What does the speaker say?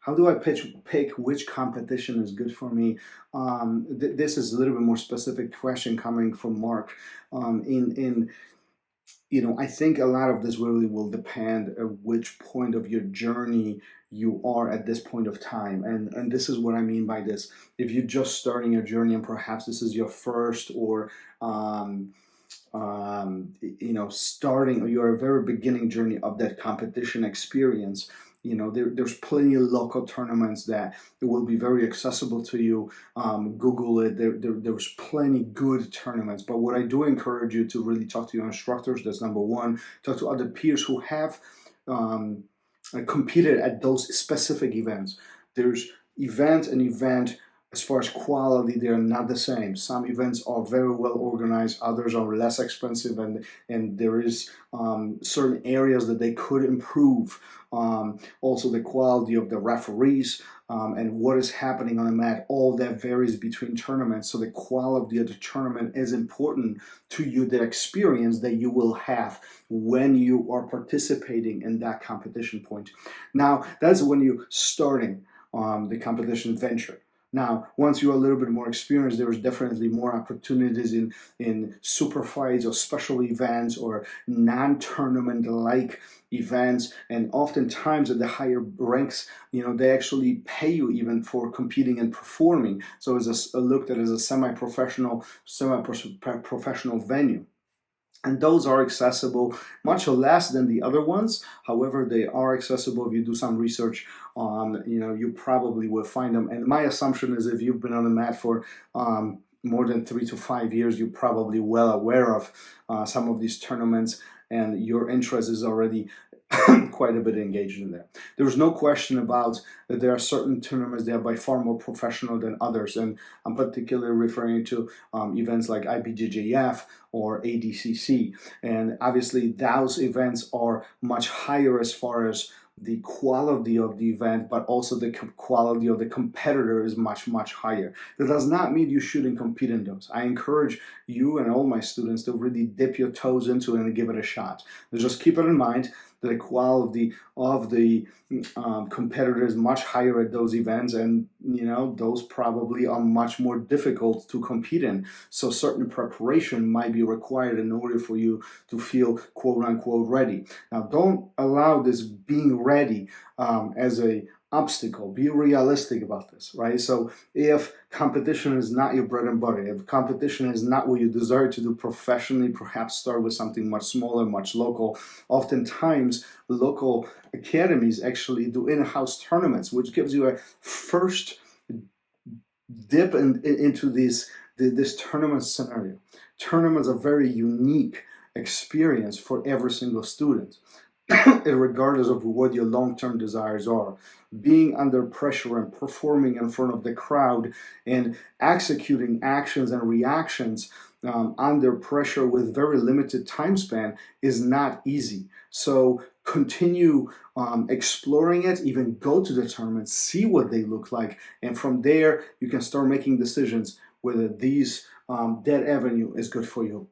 How do I pick which competition is good for me? This is a little bit more specific question coming from Mark. In I think a lot of this really will depend at which point of your journey you are at this point of time, and this is what I mean by this. If you're just starting your journey and perhaps this is your first or starting or your very beginning journey of that competition experience, there's plenty of local tournaments that will be very accessible to you. Google it. There's plenty good tournaments. But what I do encourage you to really talk to your instructors. That's number one. Talk to other peers who have competed at those specific events. There's event and event. As far as quality, they're not the same. Some events are very well organized, others are less expensive, and there is certain areas that they could improve. Also, the quality of the referees and what is happening on the mat, all that varies between tournaments. So the quality of the tournament is important to you, the experience that you will have when you are participating in that competition point. Now, that's when you're starting the competition venture. Now, once you're a little bit more experienced, there's definitely more opportunities in super fights or special events or non-tournament like events. And oftentimes at the higher ranks, they actually pay you even for competing and performing. So it's looked at as a semi-professional venue. And those are accessible much less than the other ones. However, they are accessible. If you do some research on, you probably will find them. And my assumption is if you've been on the mat for more than 3 to 5 years, you're probably well aware of some of these tournaments, and your interest is already quite a bit engaged in there. There's no question about that there are certain tournaments that are by far more professional than others, and I'm particularly referring to events like IBJJF or ADCC, and obviously those events are much higher as far as the quality of the event, but also the quality of the competitor is much, much higher. That does not mean you shouldn't compete in those. I encourage you and all my students to really dip your toes into it and give it a shot. But just keep it in mind that the quality of the competitor is much higher at those events, and those probably are much more difficult to compete in. So certain preparation might be required in order for you to feel quote unquote ready. Now, don't allow this being ready as a obstacle. Be realistic about this, right? So if competition is not your bread and butter, if competition is not what you desire to do professionally, perhaps start with something much smaller, much local. Oftentimes, local academies actually do in-house tournaments, which gives you a first dip into this tournament scenario. Tournaments are very unique experience for every single student. Regardless of what your long-term desires are, being under pressure and performing in front of the crowd and executing actions and reactions under pressure with very limited time span is not easy. So continue exploring it, even go to the tournament, see what they look like, and from there you can start making decisions whether that avenue is good for you.